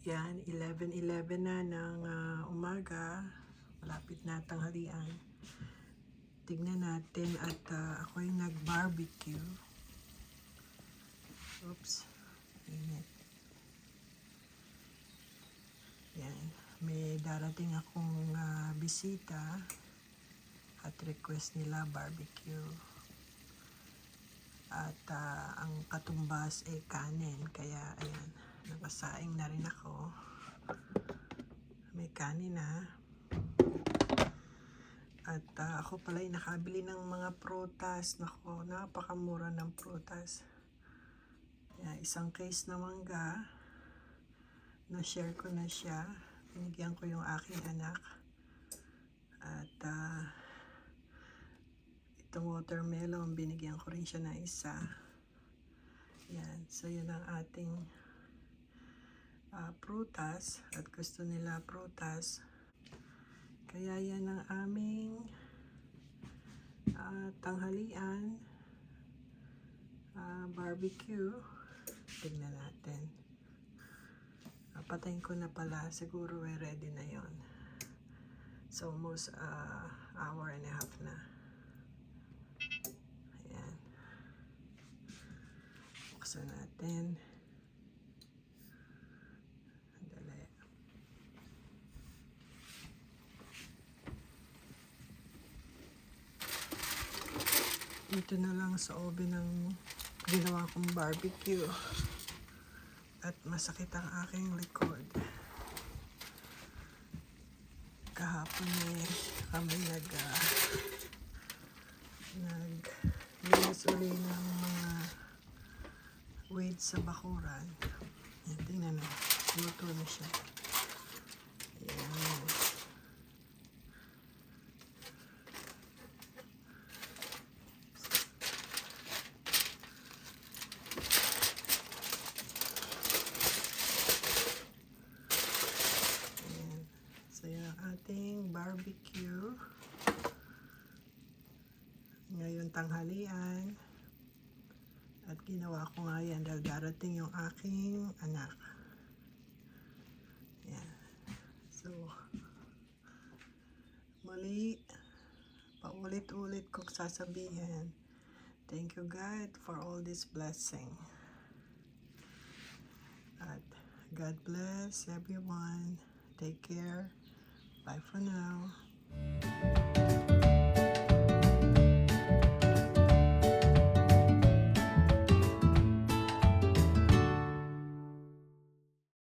Yan, 11:11 na ng umaga. Malapit na tanghalian. Tignan natin at ako'y nag-barbecue. Oops. Init. Yan. May darating akong bisita at request nila barbecue. At ang katumbas ay kanin. Kaya ayan, nakasaing na rin ako. May kanin na. At ako pala'y nakabili ng mga prutas. Nako, napakamura ng prutas. Isang case na mangga. Na-share ko na siya. Binigyan ko yung aking anak. At itong watermelon, binigyan ko rin siya ng isa. Yan. So, yun ang ating prutas. At gusto nila prutas. Kaya yan ang aming tanghalian. Barbecue. Tignan natin. Patayin ko na pala. Siguro ay ready na yon. So, almost hour and a half na. Ayan. Buksan natin. Dali. Ito na lang sa oven ng ginawa kong barbecue. At masakit ang aking likod. Kahapon kami nag-linis uli ng mga weights sa bakuran. Yan, tingnan na. Luto na siya. Ayan. So, yan ang ating barbecue. Ngayon tanghalian. At ginawa ko nga yan dahil darating yung aking anak. Yan. So, muli, paulit-ulit kong sasabihin. Thank you God for all this blessing. At God bless everyone. Take care. Bye for now.